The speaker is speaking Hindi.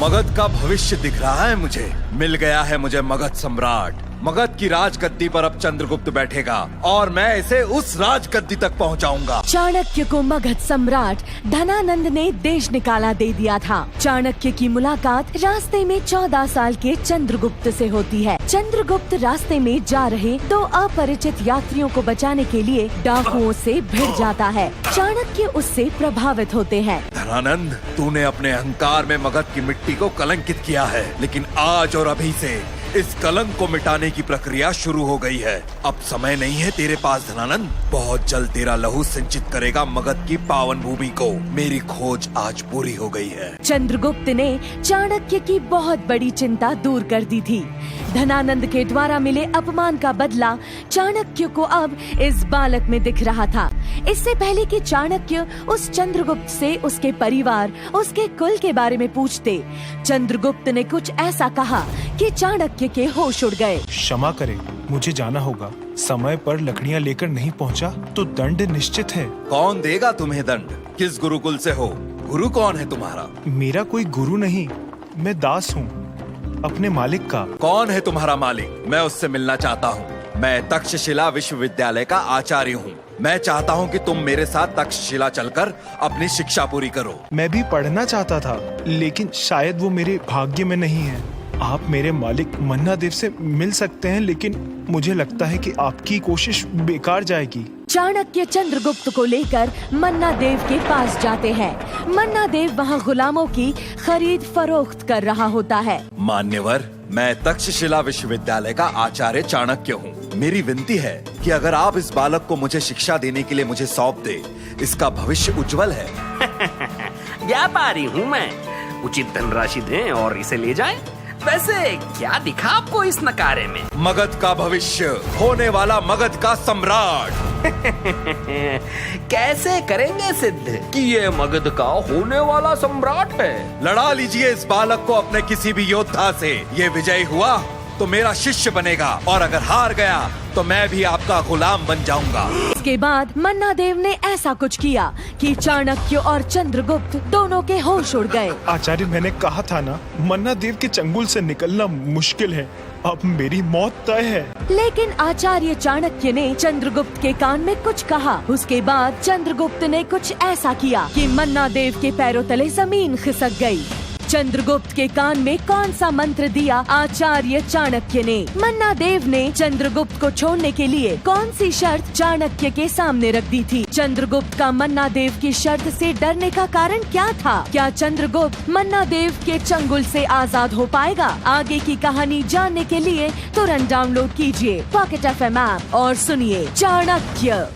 मगध का भविष्य दिख रहा है मुझे। मिल गया है मुझे मगध सम्राट। मगध की राजगद्दी पर अब चंद्रगुप्त बैठेगा और मैं इसे उस राजगद्दी तक पहुंचाऊंगा। चाणक्य को मगध सम्राट धनानंद ने देश निकाला दे दिया था। चाणक्य की मुलाकात रास्ते में 14 साल के चंद्रगुप्त से होती है। चंद्रगुप्त रास्ते में जा रहे 2 अपरिचित यात्रियों को बचाने के लिए डाकुओं से भिड़ जाता है। चाणक्य उससे प्रभावित होते हैं। धनानंद, तूने अपने अहंकार में मगध की मिट्टी को कलंकित किया है, लेकिन आज और अभी से इस कलंक को मिटाने की प्रक्रिया शुरू हो गई है। अब समय नहीं है तेरे पास धनानंद। बहुत जल्द तेरा लहू सिंचित करेगा मगध की पावन भूमि को। मेरी खोज आज पूरी हो गई है। चंद्रगुप्त ने चाणक्य की बहुत बड़ी चिंता दूर कर दी थी। धनानंद के द्वारा मिले अपमान का बदला चाणक्य को अब इस बालक में दिख रहा था। इससे पहले कि चाणक्य उस चंद्रगुप्त से उसके परिवार, उसके कुल के बारे में पूछते, चंद्रगुप्त ने कुछ ऐसा कहा कि चाणक्य के होश उड़ गए। क्षमा करें, मुझे जाना होगा। समय पर लकड़ियाँ लेकर नहीं पहुँचा तो दंड निश्चित है। कौन देगा तुम्हें दंड? किस गुरुकुल से हो? गुरु कौन है तुम्हारा? मेरा कोई गुरु नहीं, मैं दास हूँ अपने मालिक का। कौन है तुम्हारा मालिक? मैं उससे मिलना चाहता हूँ। मैं तक्षशिला विश्वविद्यालय का आचार्य हूँ। मैं चाहता हूँ कि तुम मेरे साथ तक्षशिला चलकर अपनी शिक्षा पूरी करो। मैं भी पढ़ना चाहता था, लेकिन शायद वो मेरे भाग्य में नहीं है। आप मेरे मालिक मन्ना देव से मिल सकते हैं, लेकिन मुझे लगता है कि आपकी कोशिश बेकार जाएगी। चाणक्य चंद्रगुप्त को लेकर मन्ना देव के पास जाते हैं। मन्ना देव वहाँ गुलामों की खरीद फरोख्त कर रहा होता है। मान्यवर, मैं तक्षशिला विश्वविद्यालय का आचार्य चाणक्य हूँ। मेरी विनती है कि अगर आप इस बालक को मुझे शिक्षा देने के लिए मुझे सौंप दे। इसका भविष्य उज्जवल है। व्यापारी हूँ मैं, उचित धनराशि दें और इसे ले जाएं। वैसे क्या दिखा आपको इस नकारे में? मगध का भविष्य, होने वाला मगध का सम्राट। कैसे करेंगे सिद्ध कि ये मगध का होने वाला सम्राट है? लड़ा लीजिए इस बालक को अपने किसी भी योद्धा से। ये विजयी हुआ तो मेरा शिष्य बनेगा, और अगर हार गया तो मैं भी आपका गुलाम बन जाऊंगा। इसके बाद मन्ना देव ने ऐसा कुछ किया कि चाणक्य और चंद्रगुप्त दोनों के होश उड़ गए। आचार्य, मैंने कहा था ना, मन्ना देव के चंगुल से निकलना मुश्किल है। अब मेरी मौत तय है। लेकिन आचार्य चाणक्य ने चंद्रगुप्त के कान में कुछ कहा। उसके बाद चंद्रगुप्त ने कुछ ऐसा किया कि मन्ना देव के पैरों तले जमीन खिसक गई। चंद्रगुप्त के कान में कौन सा मंत्र दिया आचार्य चाणक्य ने? मन्ना देव ने चंद्रगुप्त को छोड़ने के लिए कौन सी शर्त चाणक्य के सामने रख दी थी? चंद्रगुप्त का मन्ना देव की शर्त से डरने का कारण क्या था? क्या चंद्रगुप्त मन्ना देव के चंगुल से आजाद हो पाएगा? आगे की कहानी जानने के लिए तुरंत डाउनलोड कीजिए पॉकेट FM ऐप और सुनिए चाणक्य।